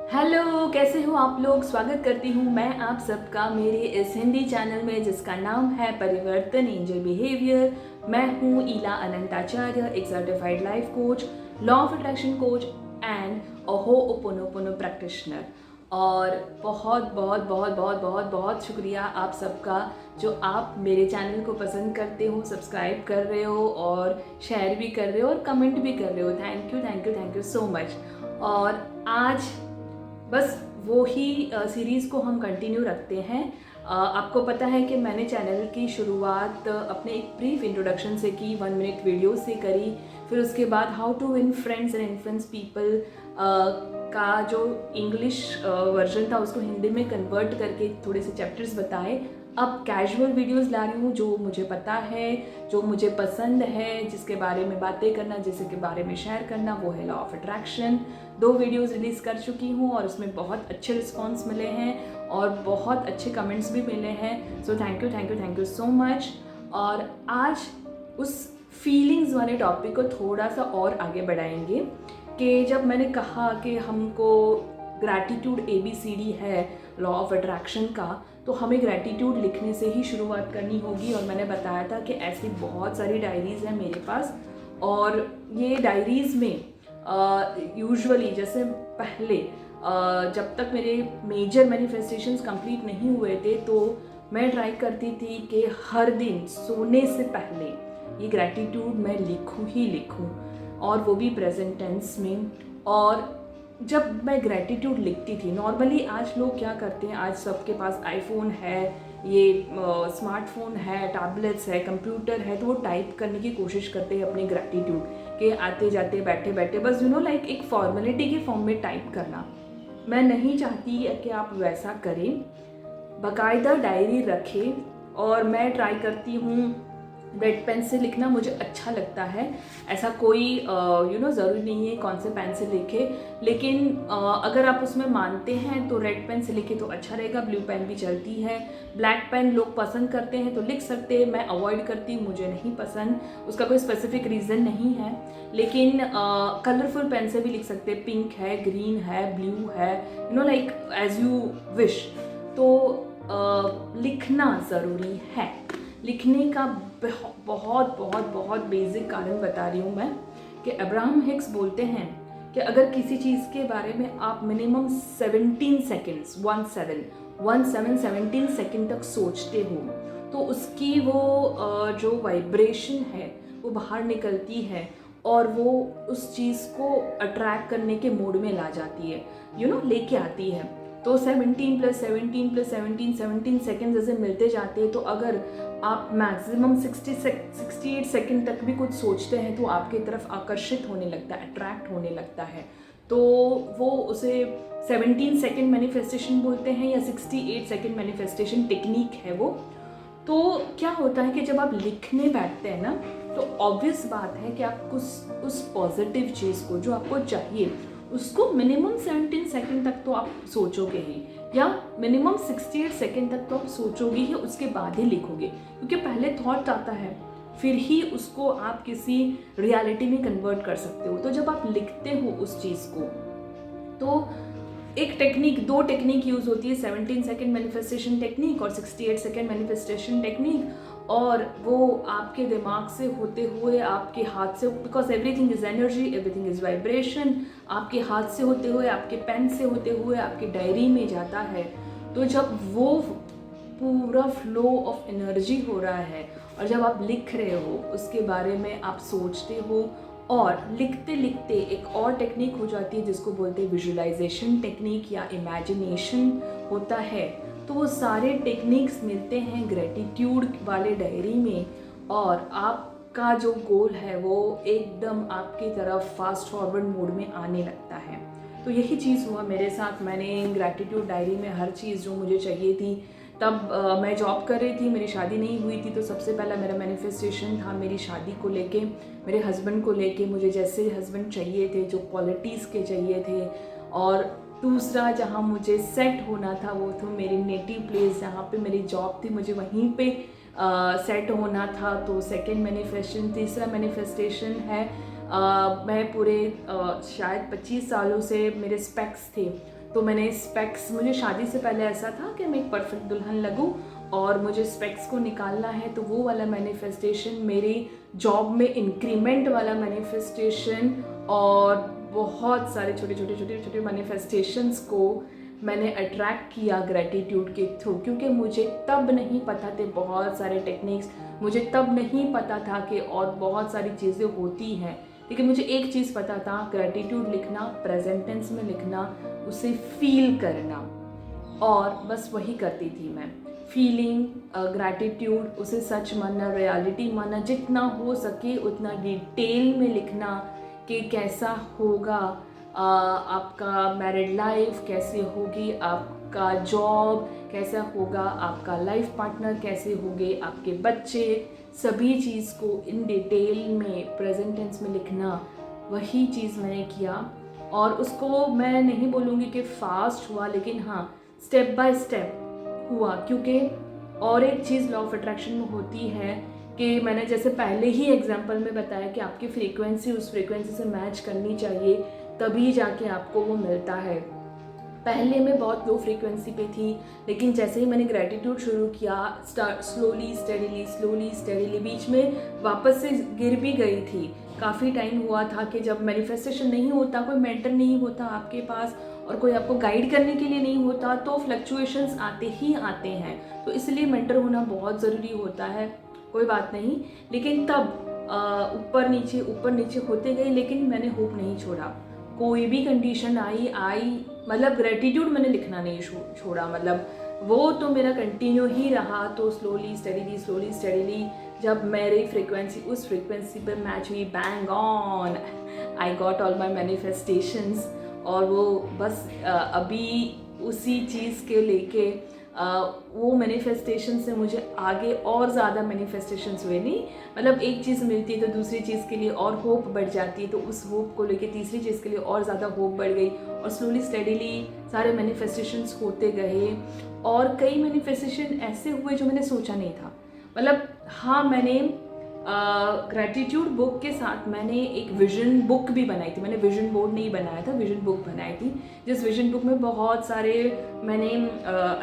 Hello, कैसे हो आप लोग। स्वागत करती हूँ मैं आप सबका मेरे इस हिंदी चैनल में जिसका नाम है परिवर्तन एंजल बिहेवियर। मैं हूँ ईला अनंताचार्य, एक certified life coach, law of attraction coach and a ho'oponopono practitioner. और बहुत बहुत बहुत बहुत बहुत बहुत शुक्रिया आप सबका जो आप मेरे चैनल को पसंद करते हो, सब्सक्राइब कर रहे हो और शेयर भी कर रहे हो और कमेंट भी कर रहे हो। Thank you thank you thank you so much. और आज बस वो ही सीरीज़ को हम कंटिन्यू रखते हैं। आपको पता है कि मैंने चैनल की शुरुआत अपने एक ब्रीफ इंट्रोडक्शन से की, 1 मिनट वीडियो से करी। फिर उसके बाद how to win friends and influence people का जो इंग्लिश वर्जन था उसको हिंदी में कन्वर्ट करके थोड़े से चैप्टर्स बताए। अब कैजुअल वीडियोस ला रही हूँ जो मुझे पता है, जो मुझे पसंद है, जिसके बारे में बातें करना, जिसके बारे में शेयर करना, वो है law of attraction. 2 videos release कर चुकी हूँ और उसमें बहुत अच्छे रिस्पॉन्स मिले हैं और बहुत अच्छे कमेंट्स भी मिले हैं। So thank you so much. और आज उस फीलिंग्स वाले टॉपिक को थोड़ा सा और आगे बढ़ाएंगे कि जब मैंने कहा कि हमको ग्रैटिट्यूड ABCD है लॉ ऑफ अट्रैक्शन का, तो हमें ग्रैटिट्यूड लिखने से ही शुरुआत करनी होगी। और मैंने बताया था कि ऐसी बहुत सारी डायरीज़ हैं मेरे पास और ये डायरीज़ में यूजुअली जैसे पहले जब तक मेरे मेजर मैनिफेस्टेशंस कंप्लीट नहीं हुए थे तो मैं ट्राई करती थी कि हर दिन सोने से पहले ये ग्रैटिट्यूड मैं लिखूं ही लिखूं, और वो भी प्रेजेंट टेंस में। और जब मैं ग्रैटिट्यूड लिखती थी, नॉर्मली आज लोग क्या करते हैं, आज सबके पास आईफोन है, ये स्मार्टफोन है, टैबलेट्स है, कंप्यूटर है, तो वो टाइप करने की कोशिश करते हैं अपने ग्रैटिट्यूड के आते जाते बैठे बैठे, बस लाइक एक फॉर्मेलिटी के फॉर्म में टाइप करना। मैं नहीं चाहती कि आप वैसा करें, बाकायदा डायरी रखें। और मैं ट्राई करती हूँ रेड पेन से लिखना, मुझे अच्छा लगता है। ऐसा कोई ज़रूरी नहीं है कौन से पेन से लिखे, लेकिन अगर आप उसमें मानते हैं तो रेड पेन से लिखे तो अच्छा रहेगा। ब्लू पेन भी चलती है, ब्लैक पेन लोग पसंद करते हैं तो लिख सकते हैं, मैं अवॉइड करती हूँ, मुझे नहीं पसंद। उसका कोई स्पेसिफिक रीज़न नहीं है, लेकिन कलरफुल पेन से भी लिख सकते हैं। पिंक है, ग्रीन है, ब्लू है, लाइक एज यू विश। तो लिखना ज़रूरी है। लिखने का बहुत बहुत बहुत बेसिक कारण बता रही हूँ मैं कि अब्राहम हिक्स बोलते हैं कि अगर किसी चीज़ के बारे में आप मिनिमम 17 सेकेंड्स 17 सेकेंड तक सोचते हो तो उसकी वो जो वाइब्रेशन है वो बाहर निकलती है और वो उस चीज़ को अट्रैक्ट करने के मोड में ला जाती है, लेके आती है। तो 17 + 17 + 17 सेकेंड जैसे मिलते जाते हैं, तो अगर आप मैक्सिमम 68 सेकेंड तक भी कुछ सोचते हैं तो आपकी तरफ आकर्षित होने लगता है, अट्रैक्ट होने लगता है। तो वो उसे 17 सेकेंड मैनिफेस्टेशन बोलते हैं या 68 सेकेंड मैनिफेस्टेशन टेक्निक है वो। तो क्या होता है कि जब आप लिखने बैठते हैं ना, तो ऑब्वियस बात है कि आप उस पॉजिटिव चीज़ को जो आपको चाहिए उसको मिनिमम 17 सेकेंड तक तो आप सोचोगे ही, या मिनिमम 68 सेकेंड तक तो आप सोचोगे ही, उसके बाद ही लिखोगे। क्योंकि पहले थॉट आता है, फिर ही उसको आप किसी रियलिटी में कन्वर्ट कर सकते हो। तो जब आप लिखते हो उस चीज़ को, तो एक टेक्निक, 2 टेक्निक यूज़ होती है, 17 सेकेंड मैनिफेस्टेशन टेक्निक और 68 सेकेंड मैनिफेस्टेशन टेक्निक। और वो आपके दिमाग से होते हुए आपके हाथ से, because everything is energy, everything is vibration, आपके हाथ से होते हुए, आपके पेन से होते हुए आपकी डायरी में जाता है। तो जब वो पूरा फ्लो ऑफ एनर्जी हो रहा है और जब आप लिख रहे हो उसके बारे में आप सोचते हो, और लिखते लिखते एक और टेक्निक हो जाती है जिसको बोलते हैं विजुअलाइजेशन टेक्निक या इमेजिनेशन होता है। तो वो सारे टेक्निक्स मिलते हैं ग्रेटिट्यूड वाले डायरी में, और आपका जो गोल है वो एकदम आपकी तरफ फास्ट फॉरवर्ड मोड में आने लगता है। तो यही चीज़ हुआ मेरे साथ। मैंने ग्रैटिट्यूड डायरी में हर चीज़ जो मुझे चाहिए थी, तब मैं जॉब कर रही थी, मेरी शादी नहीं हुई थी, तो सबसे पहला मेरा मैनिफेस्टेशन था मेरी शादी को लेके, मेरे हस्बैंड को लेके। मुझे जैसे हस्बैंड चाहिए थे, जो क्वालिटीज़ के चाहिए थे। और दूसरा जहाँ मुझे सेट होना था वो था मेरी नेटिव प्लेस, जहाँ पे मेरी जॉब थी, मुझे वहीं पे सेट होना था। तो सेकंड मैनिफेस्टेशन। तीसरा मैनिफेस्टेशन है मैं पूरे शायद 25 सालों से मेरे स्पेक्स थे, तो मैंने स्पेक्स, मुझे शादी से पहले ऐसा था कि मैं एक परफेक्ट दुल्हन लगूं और मुझे स्पेक्स को निकालना है, तो वो वाला मैनिफेस्टेशन, मेरी जॉब में इंक्रीमेंट वाला मैनिफेस्टेशन और बहुत सारे छोटे छोटे मैनिफेस्टेशंस को मैंने अट्रैक्ट किया ग्रैटिट्यूड के थ्रू। क्योंकि मुझे तब नहीं पता थे बहुत सारे टेक्निक्स, मुझे तब नहीं पता था कि और बहुत सारी चीज़ें होती हैं, लेकिन मुझे एक चीज़ पता था, ग्रैटिट्यूड लिखना, प्रेजेंट टेंस में लिखना, उसे फील करना, और बस वही करती थी मैं। फीलिंग, ग्रैटिट्यूड, उसे सच मानना, रियलिटी मानना, जितना हो सके उतना डिटेल में लिखना कि कैसा होगा आपका मैरिड लाइफ, कैसे होगी आपका जॉब, कैसा होगा आपका लाइफ पार्टनर, कैसे होंगे आपके बच्चे, सभी चीज़ को इन डिटेल में प्रेजेंट टेंस में लिखना, वही चीज़ मैंने किया। और उसको मैं नहीं बोलूँगी कि फास्ट हुआ, लेकिन हाँ स्टेप बाय स्टेप हुआ। क्योंकि और एक चीज़ लॉ ऑफ अट्रैक्शन में होती है कि मैंने जैसे पहले ही एग्जांपल में बताया कि आपकी फ्रीक्वेंसी उस फ्रीक्वेंसी से मैच करनी चाहिए, तभी जाके आपको वो मिलता है। पहले मैं बहुत लो फ्रीक्वेंसी पे थी, लेकिन जैसे ही मैंने ग्रैटिट्यूड शुरू किया, स्लोली स्टेडीली, बीच में वापस से गिर भी गई थी। काफ़ी टाइम हुआ था कि जब मैनिफेस्टेशन नहीं होता, कोई मेंटर नहीं होता आपके पास और कोई आपको गाइड करने के लिए नहीं होता, तो फ्लक्चुएशंस आते ही आते हैं। तो इसलिए मेंटर होना बहुत ज़रूरी होता है। कोई बात नहीं, लेकिन तब ऊपर नीचे होते गए, लेकिन मैंने होप नहीं छोड़ा। कोई भी कंडीशन आई मतलब ग्रेटिट्यूड मैंने लिखना नहीं छोड़ा, मतलब वो तो मेरा कंटिन्यू ही रहा। तो स्लोली स्टडीली जब मेरी फ्रीक्वेंसी उस फ्रीक्वेंसी पर मैच हुई, bang on, I got all my manifestations. और वो बस अभी उसी चीज़ के लेके वो मैनिफेस्टेशन से मुझे आगे और ज़्यादा मैनिफेस्टेशंस हुए। नहीं मतलब एक चीज़ मिलती है तो दूसरी चीज़ के लिए और होप बढ़ जाती है, तो उस होप को लेके तीसरी चीज़ के लिए और ज़्यादा होप बढ़ गई, और स्लोली स्टेडीली सारे मैनिफेस्टेशंस होते गए। और कई मैनिफेस्टेशन ऐसे हुए जो मैंने सोचा नहीं था। मतलब हाँ, मैंने ग्रैटिट्यूड बुक के साथ मैंने एक विजन बुक भी बनाई थी। मैंने विजन बोर्ड नहीं बनाया था, विजन बुक बनाई थी, जिस विजन बुक में बहुत सारे मैंने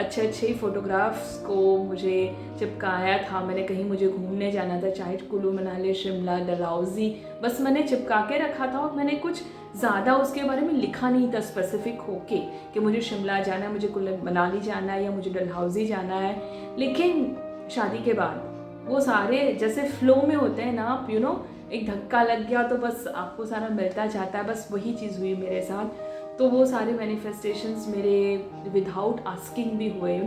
अच्छे फोटोग्राफ्स को मुझे चिपकाया था। मैंने कहीं मुझे घूमने जाना था, चाहे कुल्लू मनाली, शिमला, डलहौजी, बस मैंने चिपका के रखा था। और मैंने कुछ ज़्यादा उसके बारे में लिखा नहीं था स्पेसिफिक होके कि मुझे शिमला जाना है, मुझे कुल्लू मनाली जाना है या मुझे डलहौजी जाना है। लेकिन शादी के बाद वो सारे जैसे फ्लो में होते हैं ना आप, एक धक्का लग गया तो बस आपको सारा मिलता जाता है। बस वही चीज़ हुई मेरे साथ। तो वो सारे मैनिफेस्टेशंस मेरे विदाउट आस्किंग भी हुए।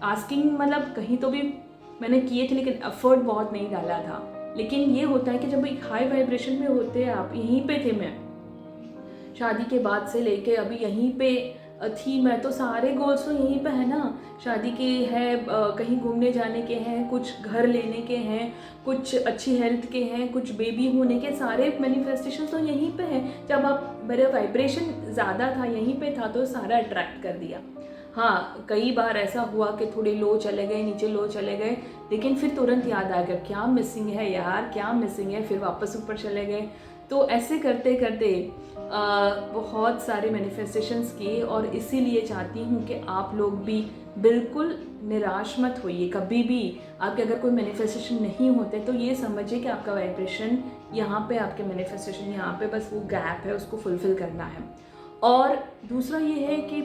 आस्किंग मतलब कहीं तो भी मैंने किए थे, लेकिन एफर्ट बहुत नहीं डाला था। लेकिन ये होता है कि जब एक हाई वाइब्रेशन में होते हैं आप, यहीं पे थे मैं शादी के बाद से लेके अभी यहीं पे थी मैं, तो सारे गोल्स तो यहीं पे है ना। शादी के हैं, कहीं घूमने जाने के हैं, कुछ घर लेने के हैं, कुछ अच्छी हेल्थ के हैं, कुछ बेबी होने के, सारे मैनिफेस्टेशन तो यहीं पे हैं। जब आप मेरा वाइब्रेशन ज़्यादा था, यहीं पे था, तो सारा अट्रैक्ट कर दिया। हाँ, कई बार ऐसा हुआ कि थोड़े लो चले गए, नीचे लो चले गए, लेकिन फिर तुरंत याद आ गया क्या मिसिंग है यार, क्या मिसिंग है, फिर वापस ऊपर चले गए। तो ऐसे करते करते बहुत सारे मैनिफेस्टेशंस किए। और इसीलिए चाहती हूँ कि आप लोग भी बिल्कुल निराश मत होइए कभी भी। आपके अगर कोई मैनिफेस्टेशन नहीं होते तो ये समझिए कि आपका वाइब्रेशन यहाँ पे, आपके मैनिफेस्टेशन यहाँ पे, बस वो गैप है, उसको फुलफिल करना है। और दूसरा ये है कि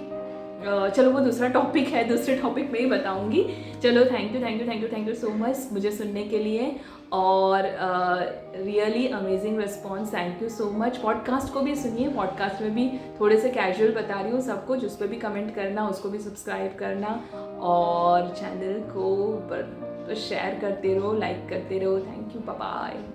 चलो वो दूसरा टॉपिक है, दूसरे टॉपिक में ही बताऊंगी। चलो थैंक यू सो मच मुझे सुनने के लिए। और really amazing response, thank you so much. Podcast को भी सुनिए, पॉडकास्ट में भी थोड़े से कैजुअल बता रही हूँ सब कुछ, उस पर भी कमेंट करना, उसको भी सब्सक्राइब करना, और चैनल को शेयर करते रहो, लाइक करते रहो। Thank you, bye bye.